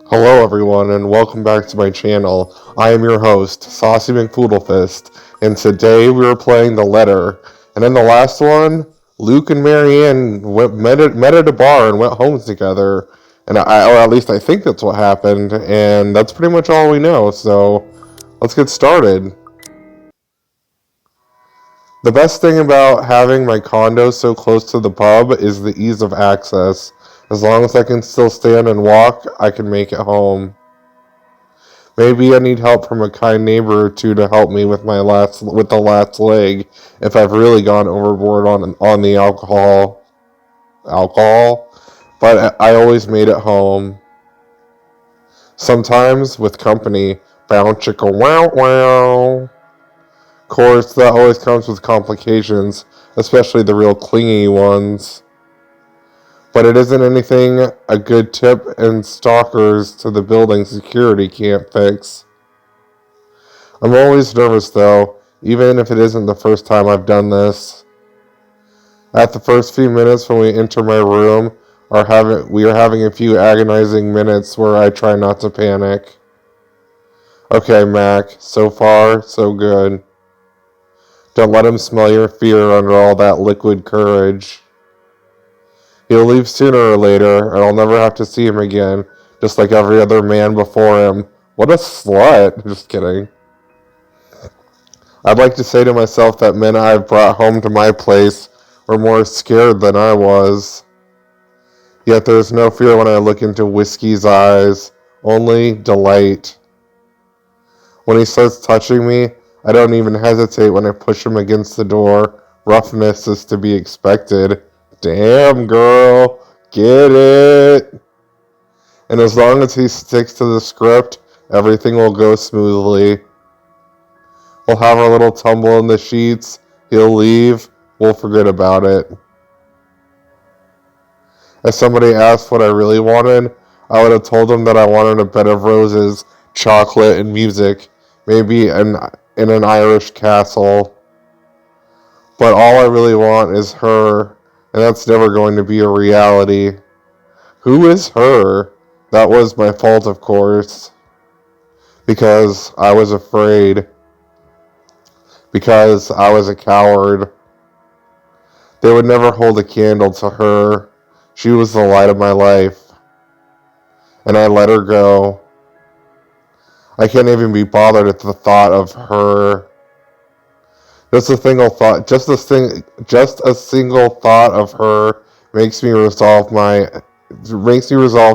Hello everyone and welcome back to my channel. I am your host, Saucy McFoodlefist, and today we are playing The Letter. And in the last one, Luke and Marianne met at a bar and went home together. Or at least I think that's what happened, and that's pretty much all we know, so let's get started. The best thing about having my condo so close to the pub is the ease of access. As long as I can still stand and walk, I can make it home. Maybe I need help from a kind neighbor or two to help me with the last leg if I've really gone overboard on the alcohol. Alcohol? But I always made it home. Sometimes with company. Bow chicka wow wow. Of course, that always comes with complications, especially the real clingy ones. But it isn't anything a good tip and stalkers to the building security can't fix. I'm always nervous though, even if it isn't the first time I've done this. At the first few minutes when we enter my room, we are having a few agonizing minutes where I try not to panic. Okay, Mac, so far, so good. Don't let him smell your fear under all that liquid courage. He'll leave sooner or later, and I'll never have to see him again, just like every other man before him. What a slut! Just kidding. I'd like to say to myself that men I've brought home to my place were more scared than I was. Yet there is no fear when I look into Whiskey's eyes, only delight. When he starts touching me, I don't even hesitate when I push him against the door. Roughness is to be expected. Damn, girl, get it! And as long as he sticks to the script, everything will go smoothly. We'll have our little tumble in the sheets, he'll leave, we'll forget about it. If somebody asked what I really wanted, I would have told them that I wanted a bed of roses, chocolate, and music, maybe in an Irish castle. But all I really want is her, and that's never going to be a reality. Who is her? That was my fault, of course. Because I was afraid. Because I was a coward. They would never hold a candle to her. She was the light of my life. And I let her go. I can't even be bothered at the thought of her. Just a single thought of her makes me resolve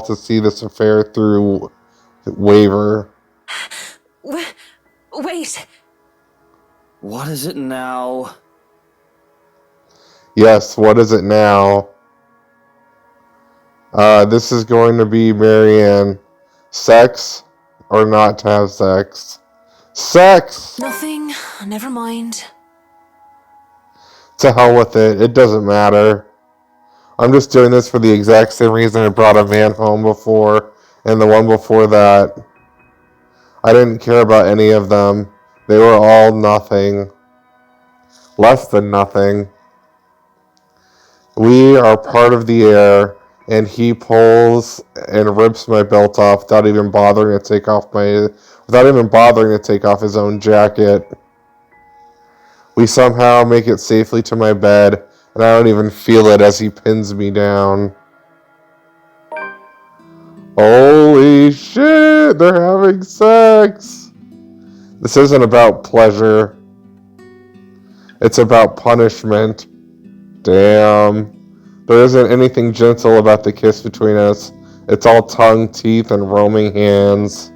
to see this affair through waiver. Wait. What is it now? Yes, what is it now? This is going to be Marianne. Sex or not to have sex? Sex! Nothing. Never mind. To hell with it. It doesn't matter. I'm just doing this for the exact same reason I brought a man home before, and the one before that. I didn't care about any of them. They were all nothing. Less than nothing. We are part of the air, and he pulls and rips my belt off without even bothering to take off his own jacket. We somehow make it safely to my bed, and I don't even feel it as he pins me down. Holy shit, they're having sex! This isn't about pleasure. It's about punishment. Damn. There isn't anything gentle about the kiss between us. It's all tongue, teeth, and roaming hands.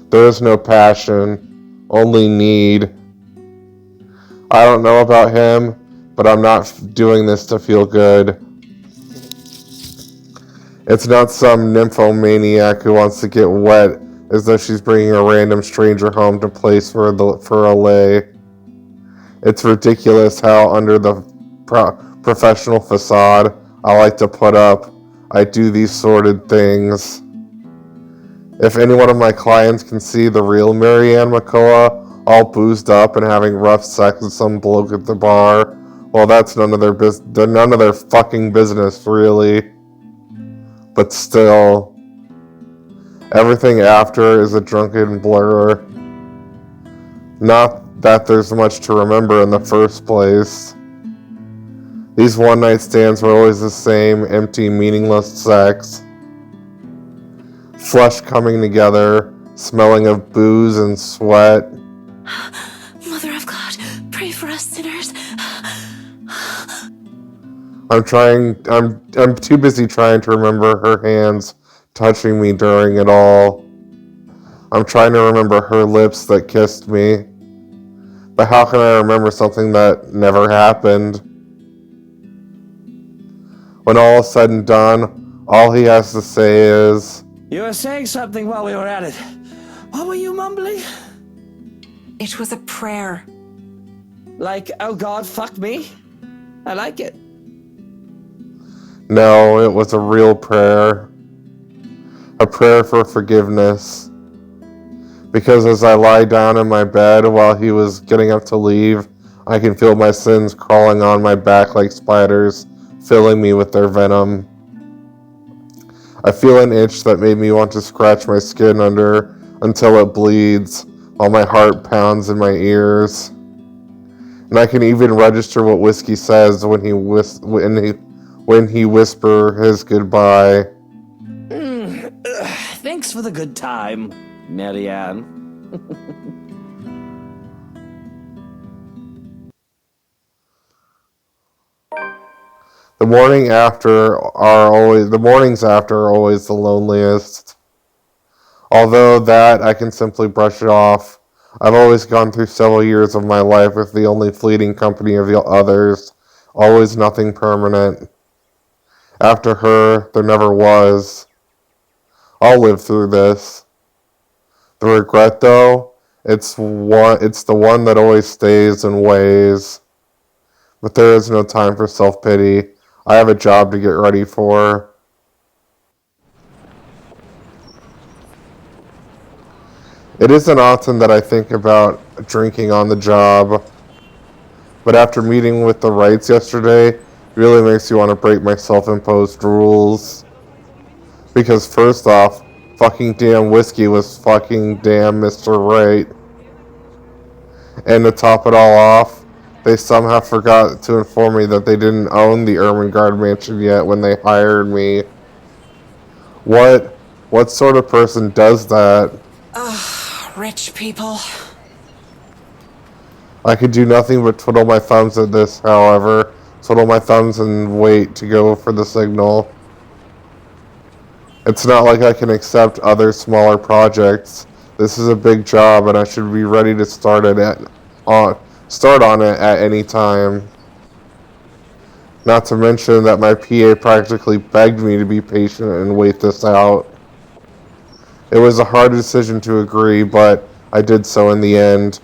There is no passion, only need. I don't know about him, but I'm not doing this to feel good. It's not some nymphomaniac who wants to get wet as though she's bringing a random stranger home to place for a lay. It's ridiculous how under the professional facade I like to put up, I do these sordid things. If any one of my clients can see the real Marianne McCullough all boozed up and having rough sex with some bloke at the bar, well, that's none of their fucking business, really. But still, Everything after is a drunken blur. Not that there's much to remember in the first place. These one-night stands were always the same, empty, meaningless sex. Flesh coming together, smelling of booze and sweat. Mother of God, pray for us sinners. I'm too busy trying to remember her hands touching me during it all. I'm trying to remember her lips that kissed me. But how can I remember something that never happened? When all is said and done, all he has to say is, You were saying something while we were at it. What were you mumbling? It was a prayer. Like, oh God, fuck me? I like it. no, it was a real prayer. A prayer for forgiveness. Because as I lie down in my bed while he was getting up to leave, I can feel my sins crawling on my back like spiders, filling me with their venom. I feel an itch that made me want to scratch my skin under until it bleeds, while my heart pounds in my ears. And I can even register what Whiskey says when he whisper his goodbye. Thanks for the good time, Marianne. The mornings after are always the loneliest. Although that I can simply brush it off. I've always gone through several years of my life with the only fleeting company of the others, always nothing permanent. After her, there never was. I'll live through this. The regret, though, it's the one that always stays and weighs. But there is no time for self-pity. I have a job to get ready for. It isn't often that I think about drinking on the job, but after meeting with the Wrights yesterday, it really makes me want to break my self-imposed rules. Because first off, fucking damn Whiskey was fucking damn Mr. Wright. And to top it all off, they somehow forgot to inform me that they didn't own the Ermengarde mansion yet when they hired me. What sort of person does that? Rich people. I could do nothing but twiddle my thumbs at this, however. Twiddle my thumbs and wait to go for the signal. It's not like I can accept other smaller projects. This is a big job and I should be ready to start on it at any time. Not to mention that my PA practically begged me to be patient and wait this out. It was a hard decision to agree, but I did so in the end.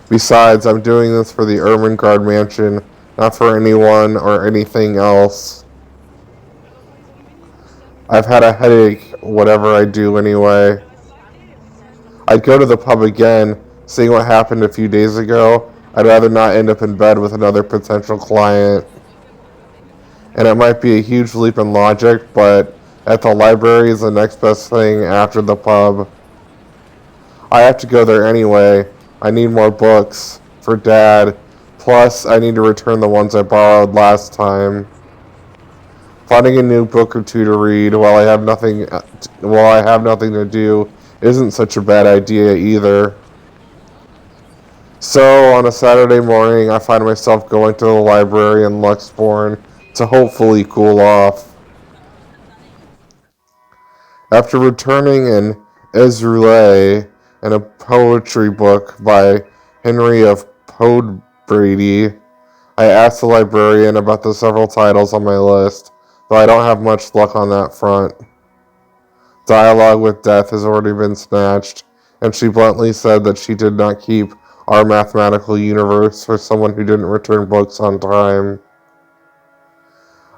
Besides, I'm doing this for the Ermengarde mansion, not for anyone or anything else. I've had a headache, whatever I do anyway. I'd go to the pub again, seeing what happened a few days ago. I'd rather not end up in bed with another potential client. And it might be a huge leap in logic, but at the library is the next best thing after the pub. I have to go there anyway. I need more books for Dad. Plus, I need to return the ones I borrowed last time. Finding a new book or two to read while I have nothing to do isn't such a bad idea either. So, on a Saturday morning, I find myself going to the library in Luxbourne to hopefully cool off. After returning an XXIII and a poetry book by Henry of Podbrady, I asked the librarian about the several titles on my list, though I don't have much luck on that front. Dialogue with Death has already been snatched, and she bluntly said that she did not keep Our Mathematical Universe for someone who didn't return books on time.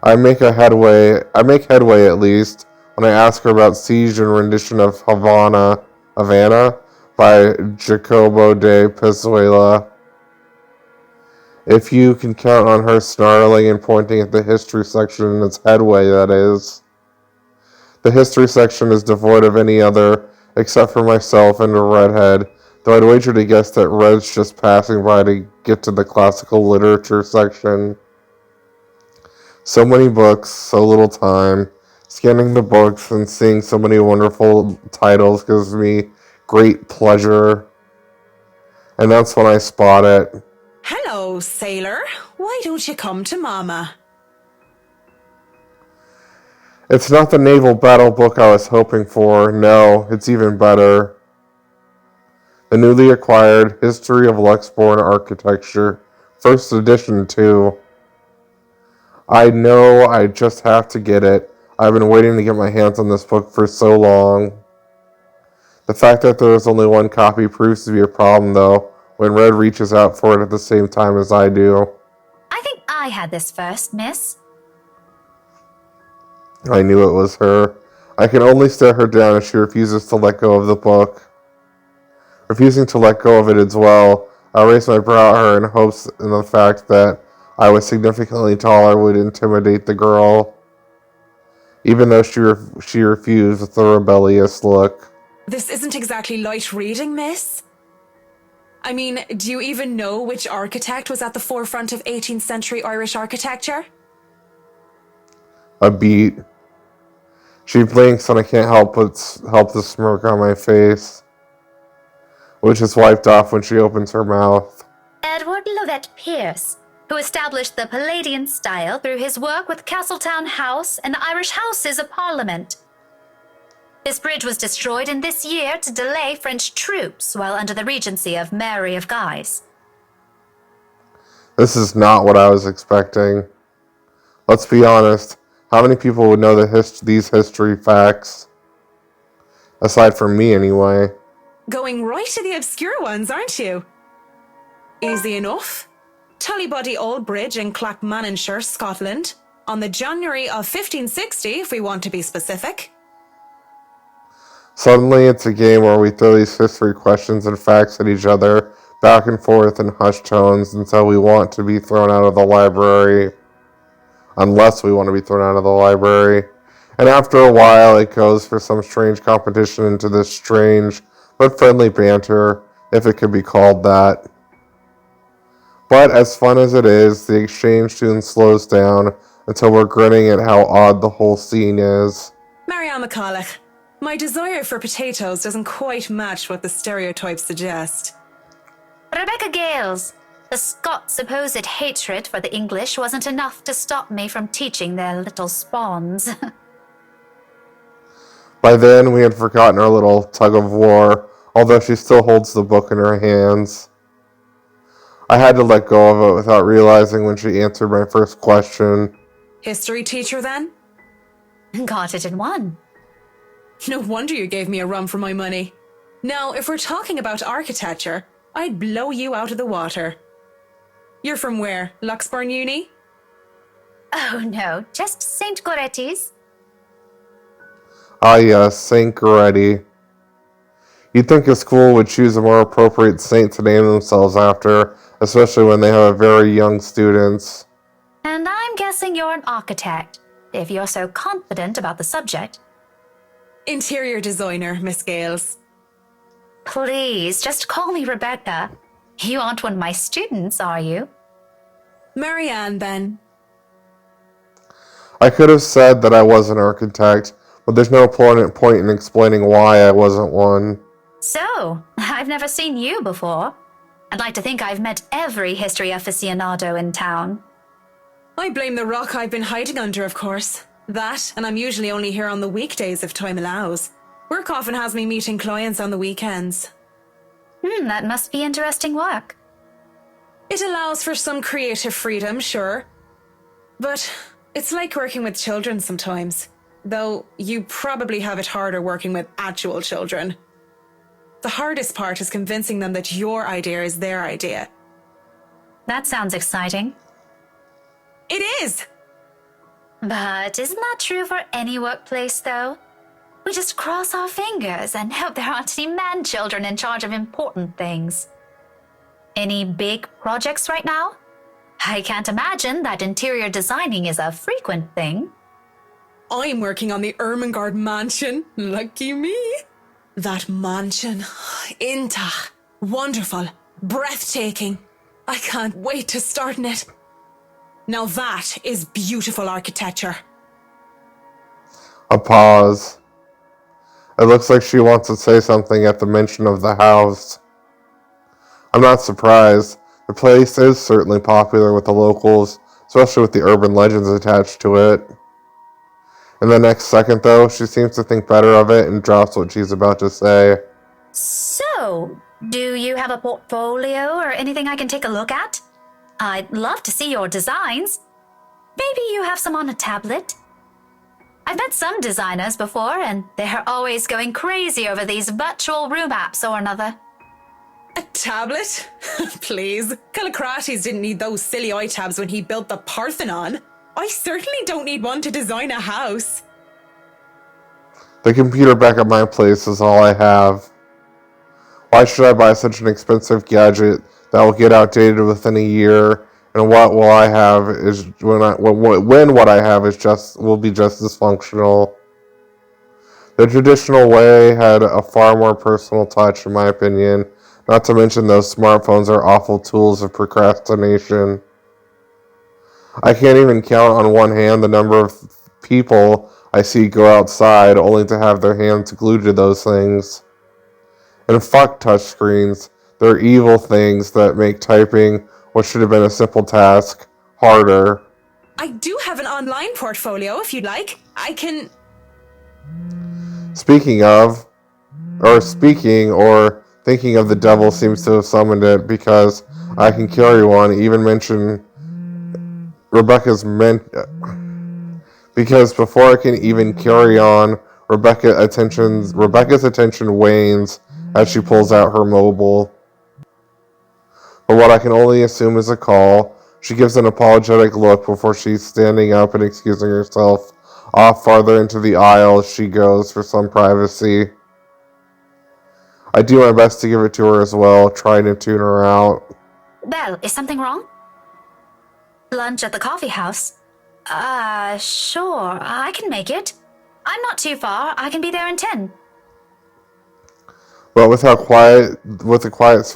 I make headway at least, when I ask her about Siege and rendition of Havana by Jacobo de Pezuela. If you can count on her snarling and pointing at the history section in its headway, that is. The history section is devoid of any other, except for myself and a redhead, though I'd wager to guess that Red's just passing by to get to the classical literature section. So many books, so little time. Scanning the books and seeing so many wonderful titles gives me great pleasure. And that's when I spot it. Hello, sailor. Why don't you come to Mama? It's not the naval battle book I was hoping for. No, it's even better. The newly acquired History of Luxborn Architecture. First edition, too. I know I just have to get it. I've been waiting to get my hands on this book for so long. The fact that there is only one copy proves to be a problem, though, when Red reaches out for it at the same time as I do. I think I had this first, miss. I knew it was her. I can only stare her down as she refuses to let go of the book. Refusing to let go of it as well, I raise my brow at her in hopes in the fact that I was significantly taller would intimidate the girl, even though she refused with a rebellious look. This isn't exactly light reading, miss. I mean, do you even know which architect was at the forefront of 18th century Irish architecture? A beat. She blinks and I can't help the smirk on my face, which is wiped off when she opens her mouth. Edward Lovett Pierce, who established the Palladian style through his work with Castletown House and the Irish Houses of Parliament. This bridge was destroyed in this year to delay French troops while under the regency of Mary of Guise. This is not what I was expecting. Let's be honest, how many people would know these history facts? Aside from me, anyway. Going right to the obscure ones, aren't you? Easy enough. Tullybody Old Bridge in Clackmannanshire, Scotland, on the January of 1560, if we want to be specific. Suddenly, it's a game where we throw these history questions and facts at each other, back and forth in hushed tones, until we want to be thrown out of the library. Unless we want to be thrown out of the library. And after a while, it goes for some strange competition into this strange but friendly banter, if it could be called that. But as fun as it is, the exchange soon slows down until we're grinning at how odd the whole scene is. Marianne McCulloch, my desire for potatoes doesn't quite match what the stereotypes suggest. Rebecca Gales, the Scots' supposed hatred for the English wasn't enough to stop me from teaching their little spawns. By then, we had forgotten our little tug of war, although she still holds the book in her hands. I had to let go of it without realizing when she answered my first question. History teacher, then? Got it in one. No wonder you gave me a run for my money. Now, if we're talking about architecture, I'd blow you out of the water. You're from where? Luxburn Uni? Oh no, just St. Goretti's. Ah yes, Saint Goretti. You'd think a school would choose a more appropriate saint to name themselves after, especially when they have very young students. And I'm guessing you're an architect, if you're so confident about the subject. Interior designer, Miss Gales. Please, just call me Rebecca. You aren't one of my students, are you? Marianne, then. I could have said that I was an architect, but there's no point in explaining why I wasn't one. So, I've never seen you before. I'd like to think I've met every history aficionado in town. I blame the rock I've been hiding under, of course. That, and I'm usually only here on the weekdays if time allows. Work often has me meeting clients on the weekends. That must be interesting work. It allows for some creative freedom, sure. But it's like working with children sometimes. Though you probably have it harder working with actual children. The hardest part is convincing them that your idea is their idea. That sounds exciting. It is! But isn't that true for any workplace, though? We just cross our fingers and hope there aren't any man-children in charge of important things. Any big projects right now? I can't imagine that interior designing is a frequent thing. I'm working on the Ermengarde mansion. Lucky me. That mansion. Intach. Wonderful. Breathtaking. I can't wait to start in it. Now that is beautiful architecture. A pause. It looks like she wants to say something at the mention of the house. I'm not surprised. The place is certainly popular with the locals, especially with the urban legends attached to it. In the next second, though, she seems to think better of it and drops what she's about to say. So, do you have a portfolio or anything I can take a look at? I'd love to see your designs. Maybe you have some on a tablet? I've met some designers before, and they're always going crazy over these virtual room apps or another. A tablet? Please. Callicrates didn't need those silly iTabs when he built the Parthenon. I certainly don't need one to design a house. The computer back at my place is all I have. Why should I buy such an expensive gadget that will get outdated within a year? And what will I have is when what I have is will be just as functional. The traditional way had a far more personal touch, in my opinion. Not to mention those smartphones are awful tools of procrastination. I can't even count on one hand the number of people I see go outside only to have their hands glued to those things. And fuck touchscreens. They're evil things that make typing what should have been a simple task harder. I do have an online portfolio if you'd like. I can... Speaking, or thinking of the devil seems to have summoned it because I can carry one, even mention because before I can even carry on, Rebecca's attention wanes as she pulls out her mobile. But what I can only assume is a call. She gives an apologetic look before she's standing up and excusing herself. Off farther into the aisle she goes for some privacy. I do my best to give it to her as well, trying to tune her out. Well, is something wrong? Lunch at the coffee house? Sure, I can make it. I'm not too far. I can be there in 10. But with how quiet the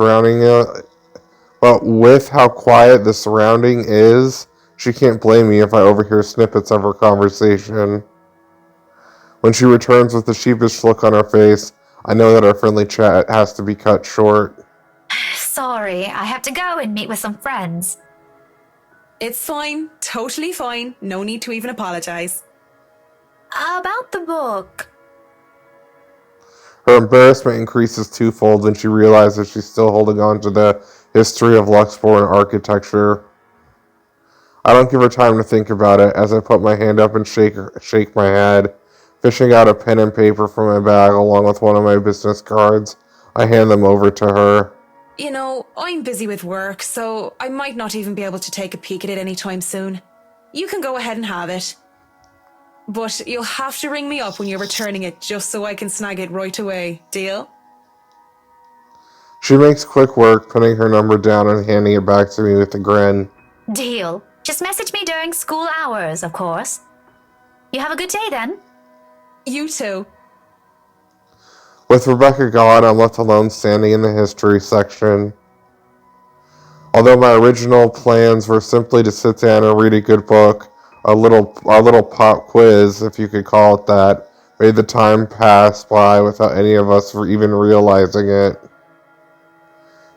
surrounding is, she can't blame me if I overhear snippets of her conversation. When she returns with a sheepish look on her face, I know that our friendly chat has to be cut short. Sorry, I have to go and meet with some friends. It's fine. Totally fine. No need to even apologize. About the book. Her embarrassment increases twofold when she realizes she's still holding on to the history of Luxembourg architecture. I don't give her time to think about it as I put my hand up and shake my head. Fishing out a pen and paper from my bag along with one of my business cards, I hand them over to her. You know, I'm busy with work, so I might not even be able to take a peek at it anytime soon. You can go ahead and have it. But you'll have to ring me up when you're returning it just so I can snag it right away. Deal? She makes quick work, putting her number down and handing it back to me with a grin. Deal. Just message me during school hours, of course. You have a good day then. You too. With Rebecca gone, I'm left alone standing in the history section. Although my original plans were simply to sit down and read a good book, our little pop quiz, if you could call it that, made the time pass by without any of us even realizing it.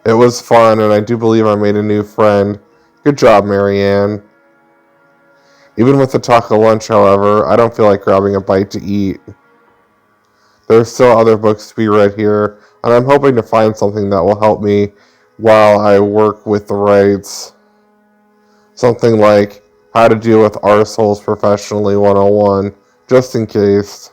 It was fun, and I do believe I made a new friend. Good job, Marianne. Even with the talk of lunch, however, I don't feel like grabbing a bite to eat. There are still other books to be read here, and I'm hoping to find something that will help me while I work with the rights. Something like How to Deal with Arseholes Professionally 101, just in case.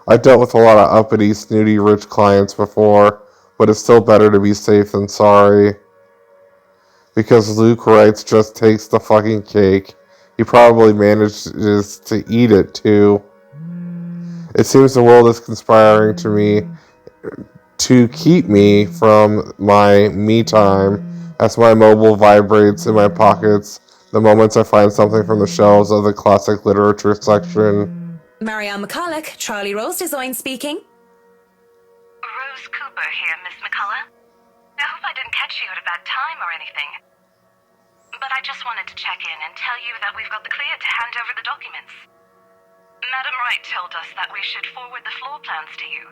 I've dealt with a lot of uppity, snooty, rich clients before, but it's still better to be safe than sorry. Because Luke Wrights just takes the fucking cake. He probably manages to eat it too. It seems the world is conspiring to keep me from my me time as my mobile vibrates in my pockets the moment I find something from the shelves of the classic literature section. Marianne McCulloch, Charlie Rose Design speaking. Rose Cooper here, Miss McCullough. I hope I didn't catch you at a bad time or anything. But I just wanted to check in and tell you that we've got the clear to hand over the documents. Madam Wright told us that we should forward the floor plans to you.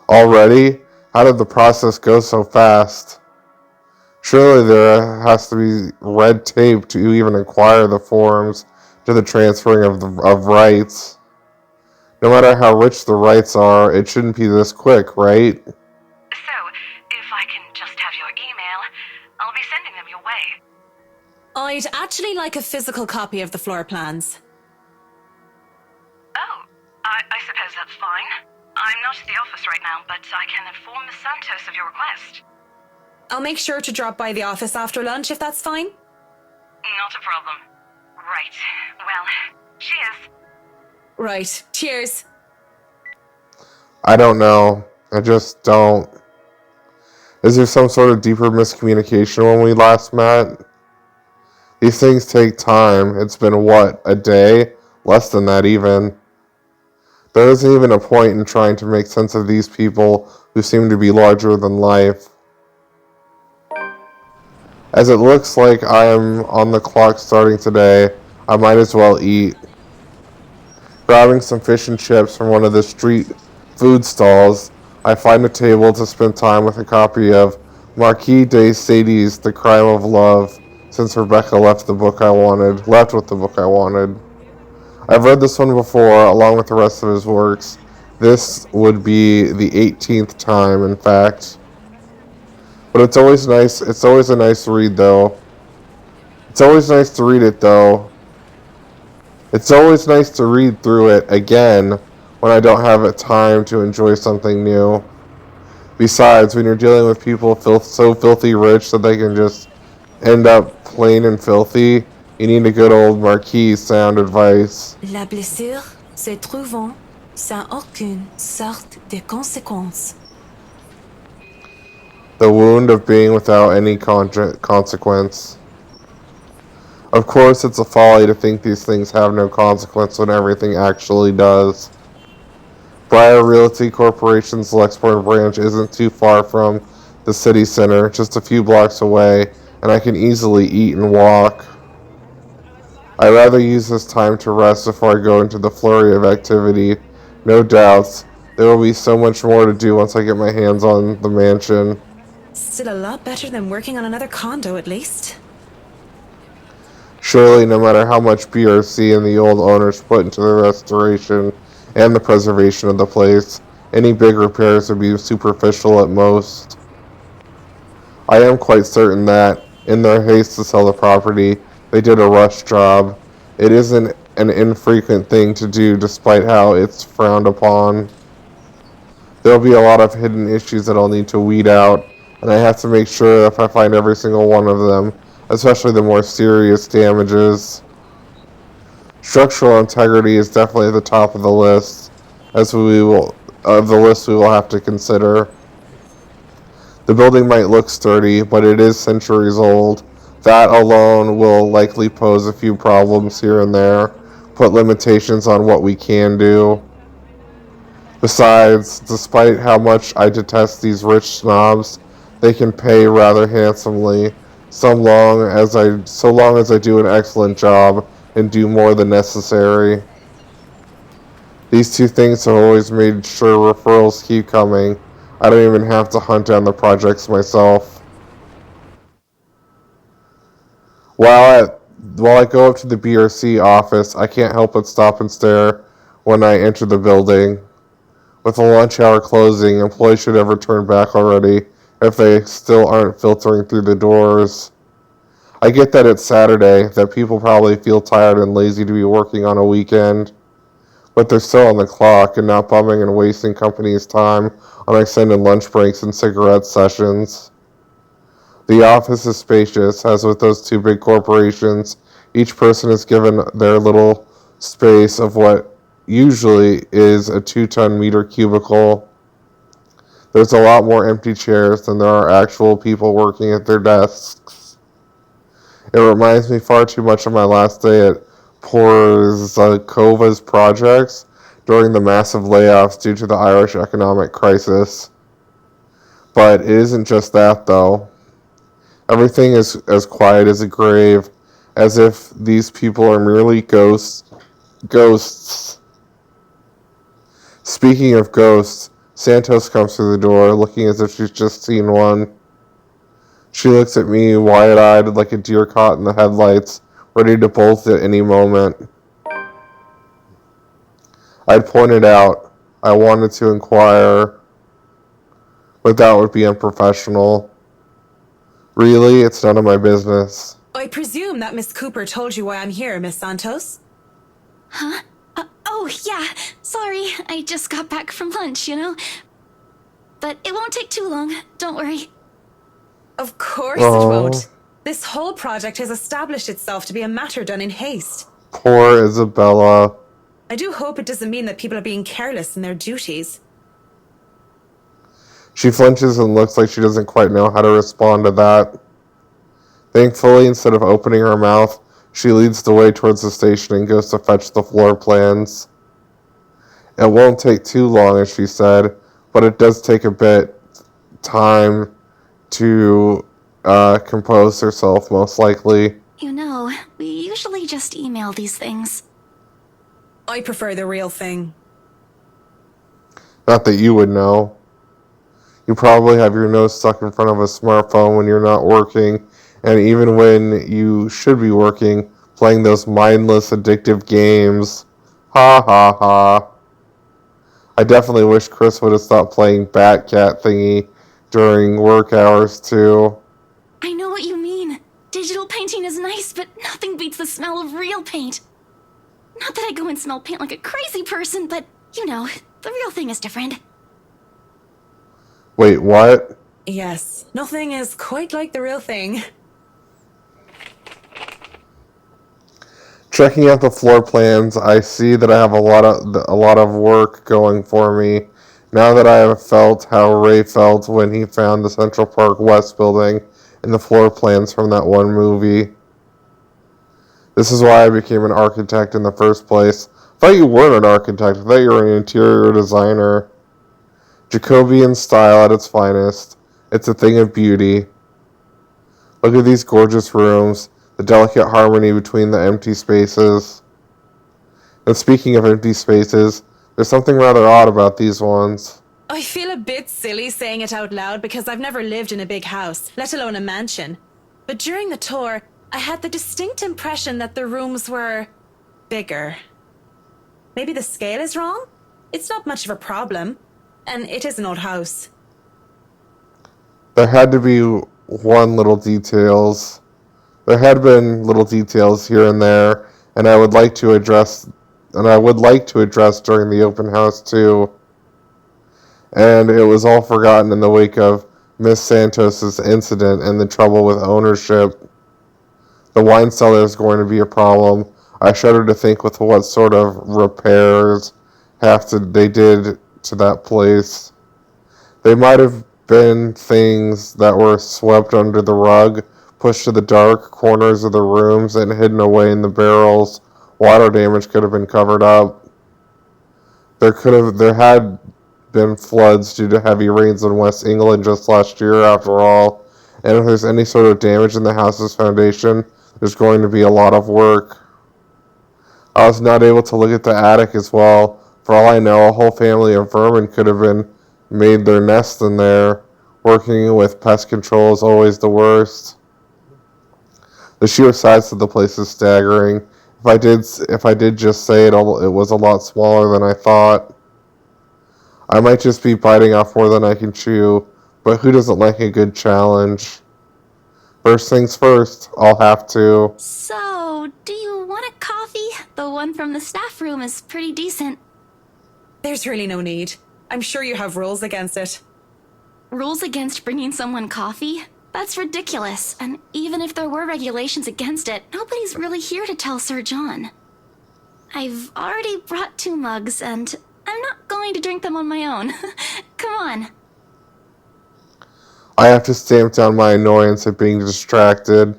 Already? How did the process go so fast? Surely there has to be red tape to even acquire the forms to the transferring of rights. No matter how rich the rights are, it shouldn't be this quick, right? So, if I can just have your email, I'll be sending them your way. I'd actually like a physical copy of the floor plans. Oh, I suppose that's fine. I'm not at the office right now, but I can inform Miss Santos of your request. I'll make sure to drop by the office after lunch if that's fine. Not a problem. Right. Well, cheers. Right. Cheers. I don't know. I just don't. Is there some sort of deeper miscommunication when we last met? These things take time. It's been, what, a day? Less than that, even. There isn't even a point in trying to make sense of these people who seem to be larger than life. As it looks like I am on the clock starting today, I might as well eat. Grabbing some fish and chips from one of the street food stalls, I find a table to spend time with a copy of Marquis de Sade's The Crime of Love, since Rebecca left with the book I wanted. I've read this one before, along with the rest of his works. This would be the 18th time, in fact. But it's always a nice read, though. It's always nice to read it, though. It's always nice to read through it again when I don't have time to enjoy something new. Besides, when you're dealing with people so filthy rich that they can just end up plain and filthy, you need a good old Marquis sound advice. La blessure se trouvant sans aucune sorte de conséquence. The wound of being without any consequence. Of course, it's a folly to think these things have no consequence when everything actually does. Briar Realty Corporation's Lexington branch isn't too far from the city center, just a few blocks away, and I can easily eat and walk. I'd rather use this time to rest before I go into the flurry of activity. No doubts, there will be so much more to do once I get my hands on the mansion. Still a lot better than working on another condo, at least. Surely, no matter how much BRC and the old owners put into the restoration and the preservation of the place, any big repairs would be superficial at most. I am quite certain that, in their haste to sell the property, they did a rush job. It isn't an infrequent thing to do, despite how it's frowned upon. There'll be a lot of hidden issues that I'll need to weed out, and I have to make sure if I find every single one of them, especially the more serious damages. Structural integrity is definitely at the top of the list, we will have to consider. The building might look sturdy, but it is centuries old. That alone will likely pose a few problems here and there, put limitations on what we can do. Besides, despite how much I detest these rich snobs, they can pay rather handsomely, so long as I do an excellent job and do more than necessary. These two things have always made sure referrals keep coming. I don't even have to hunt down the projects myself. While I go up to the BRC office, I can't help but stop and stare when I enter the building. With the lunch hour closing, employees should have returned back already if they still aren't filtering through the doors. I get that it's Saturday, that people probably feel tired and lazy to be working on a weekend, but they're still on the clock and not bumming and wasting company's time on extended lunch breaks and cigarette sessions. The office is spacious, as with those two big corporations. Each person is given their little space of what usually is a 2-ton meter cubicle. There's a lot more empty chairs than there are actual people working at their desks. It reminds me far too much of my last day at Porzakova's projects during the massive layoffs due to the Irish economic crisis. But it isn't just that, though. Everything is as quiet as a grave, as if these people are merely ghosts. Speaking of ghosts, Santos comes through the door, looking as if she's just seen one. She looks at me, wide-eyed like a deer caught in the headlights, ready to bolt at any moment. I'd pointed out I wanted to inquire, but that would be unprofessional. Really, it's none of my business. I presume that Miss Cooper told you why I'm here, Miss Santos? Huh? Oh, yeah. Sorry, I just got back from lunch, you know? But it won't take too long. Don't worry. Of course it won't. This whole project has established itself to be a matter done in haste. Poor Isabella. I do hope it doesn't mean that people are being careless in their duties. She flinches and looks like she doesn't quite know how to respond to that. Thankfully, instead of opening her mouth, she leads the way towards the station and goes to fetch the floor plans. It won't take too long, as she said, but it does take a bit time to compose herself, most likely. You know, we usually just email these things. I prefer the real thing. Not that you would know. You probably have your nose stuck in front of a smartphone when you're not working, and even when you should be working, playing those mindless, addictive games. Ha ha ha. I definitely wish Chris would have stopped playing Batcat thingy during work hours, too. I know what you mean. Digital painting is nice, but nothing beats the smell of real paint. Not that I go and smell paint like a crazy person, but, you know, the real thing is different. Wait, what? Yes, nothing is quite like the real thing. Checking out the floor plans, I see that I have a lot of work going for me. Now that I have felt how Ray felt when he found the Central Park West building and the floor plans from that one movie. This is why I became an architect in the first place. I thought you weren't an architect. I thought you were an interior designer. Jacobean style at its finest. It's a thing of beauty. Look at these gorgeous rooms, the delicate harmony between the empty spaces. And speaking of empty spaces, there's something rather odd about these ones. I feel a bit silly saying it out loud because I've never lived in a big house, let alone a mansion. But during the tour, I had the distinct impression that the rooms were bigger. Maybe the scale is wrong? It's not much of a problem. And it is an old house. There had to be one little details. There had been little details here and there, and I would like to address during the open house too. And it was all forgotten in the wake of Miss Santos's incident and the trouble with ownership. The wine cellar is going to be a problem. I shudder to think with what sort of repairs they did to that place. They might have been things that were swept under the rug, pushed to the dark corners of the rooms, and hidden away in the barrels. Water damage could have been covered up. There had been floods due to heavy rains in West England just last year, after all. And if there's any sort of damage in the house's foundation, there's going to be a lot of work. I was not able to look at the attic as well. For all I know, a whole family of vermin could have made their nest in there. Working with pest control is always the worst. The sheer size of the place is staggering. If I did just say it was a lot smaller than I thought. I might just be biting off more than I can chew, but who doesn't like a good challenge? First things first, I'll have to. So, do you want a coffee? The one from the staff room is pretty decent. There's really no need. I'm sure you have rules against it. Rules against bringing someone coffee? That's ridiculous. And even if there were regulations against it, nobody's really here to tell Sir John. I've already brought 2 mugs, and I'm not going to drink them on my own. Come on. I have to stamp down my annoyance at being distracted.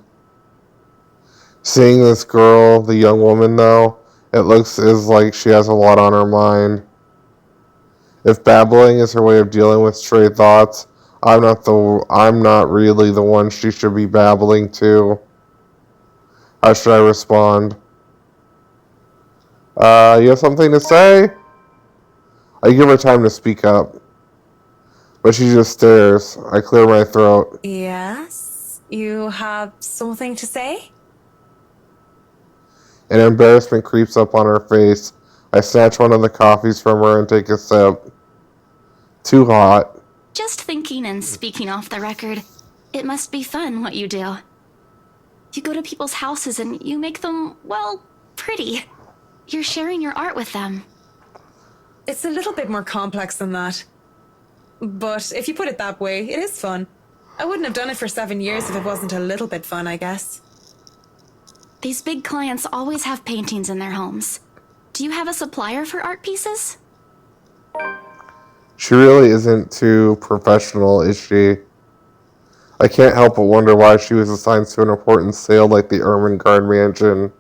Seeing this girl, the young woman though, it looks as like she has a lot on her mind. If babbling is her way of dealing with stray thoughts, I'm not really the one she should be babbling to. How should I respond? You have something to say? I give her time to speak up, but she just stares. I clear my throat. Yes? You have something to say? An embarrassment creeps up on her face. I snatch one of the coffees from her and take a sip. Too hot. Just thinking and speaking off the record, it must be fun what you do. You go to people's houses and you make them, well, pretty. You're sharing your art with them. It's a little bit more complex than that. But if you put it that way, it is fun. I wouldn't have done it for 7 years if it wasn't a little bit fun, I guess. These big clients always have paintings in their homes. Do you have a supplier for art pieces? She really isn't too professional, is she? I can't help but wonder why she was assigned to an important sale like the Ermengarde Mansion.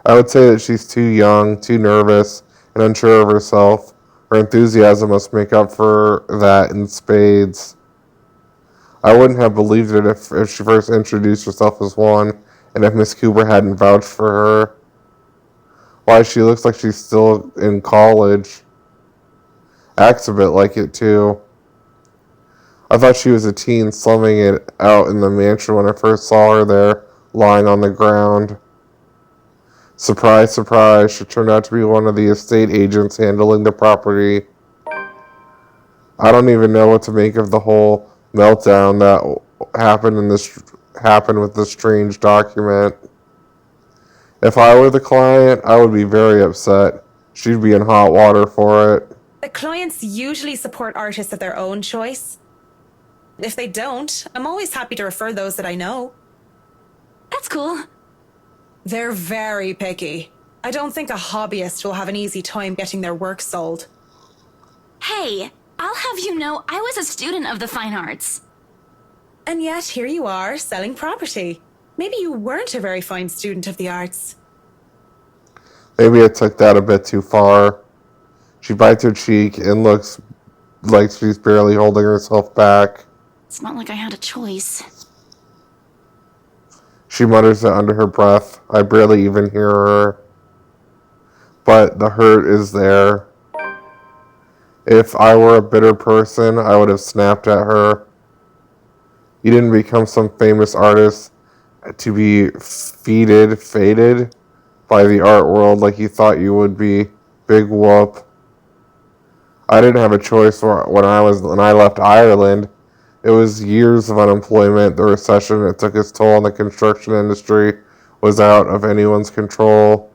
I would say that she's too young, too nervous, and unsure of herself. Her enthusiasm must make up for that in spades. I wouldn't have believed it if she first introduced herself as one, and if Miss Cooper hadn't vouched for her. Why, she looks like she's still in college. Acts a bit like it, too. I thought she was a teen slumming it out in the mansion when I first saw her there, lying on the ground. Surprise, surprise, she turned out to be one of the estate agents handling the property. I don't even know what to make of the whole meltdown that happened with this strange document. If I were the client, I would be very upset. She'd be in hot water for it. The clients usually support artists of their own choice. If they don't, I'm always happy to refer those that I know. That's cool. They're very picky. I don't think a hobbyist will have an easy time getting their work sold. Hey, I'll have you know I was a student of the fine arts. And yet here you are, selling property. Maybe you weren't a very fine student of the arts. Maybe I took that a bit too far. She bites her cheek and looks like she's barely holding herself back. It's not like I had a choice. She mutters it under her breath. I barely even hear her. But the hurt is there. If I were a bitter person, I would have snapped at her. You didn't become some famous artist to be faded by the art world like you thought you would be. Big whoop. I didn't have a choice when I left Ireland. It was years of unemployment. The recession that took its toll on the construction industry was out of anyone's control.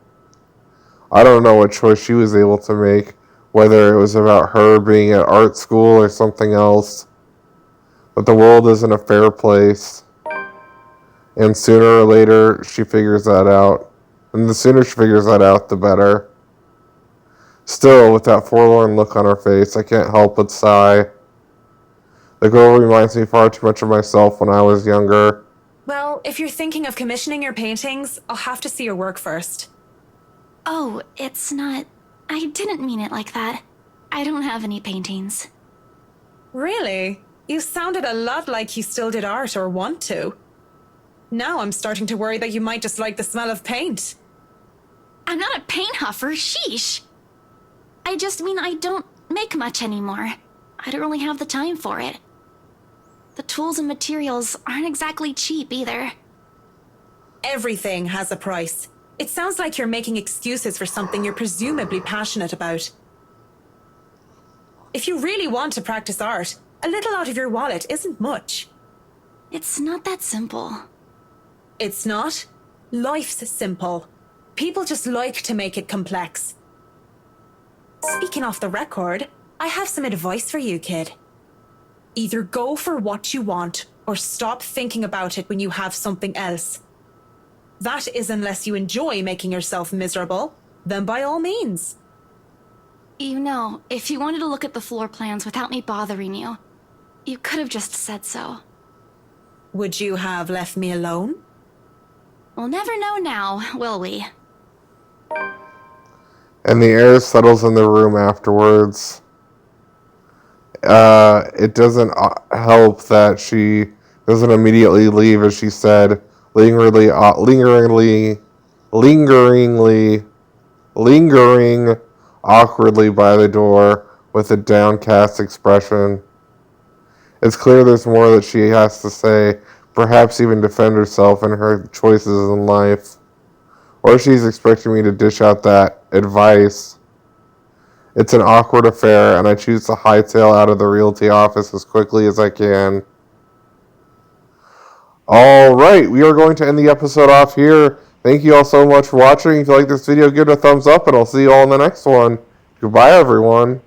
I don't know what choice she was able to make, whether it was about her being at art school or something else. But the world isn't a fair place. And sooner or later, she figures that out. And the sooner she figures that out, the better. Still, with that forlorn look on her face, I can't help but sigh. The girl reminds me far too much of myself when I was younger. Well, if you're thinking of commissioning your paintings, I'll have to see your work first. Oh, it's not... I didn't mean it like that. I don't have any paintings. Really? You sounded a lot like you still did art or want to. Now I'm starting to worry that you might just like the smell of paint. I'm not a paint huffer, sheesh. I just mean I don't make much anymore. I don't really have the time for it. The tools and materials aren't exactly cheap either. Everything has a price. It sounds like you're making excuses for something you're presumably passionate about. If you really want to practice art, a little out of your wallet isn't much. It's not that simple. It's not. Life's simple. People just like to make it complex. Speaking off the record, I have some advice for you, kid. Either go for what you want, or stop thinking about it when you have something else. That is unless you enjoy making yourself miserable, then by all means. You know, if you wanted to look at the floor plans without me bothering you, you could have just said so. Would you have left me alone? We'll never know now, will we? And the air settles in the room afterwards. It doesn't help that she doesn't immediately leave, as she said, lingering awkwardly by the door with a downcast expression. It's clear there's more that she has to say, perhaps even defend herself and her choices in life. Or she's expecting me to dish out that advice. It's an awkward affair, and I choose to hightail out of the realty office as quickly as I can. Alright, we are going to end the episode off here. Thank you all so much for watching. If you like this video, give it a thumbs up, and I'll see you all in the next one. Goodbye, everyone.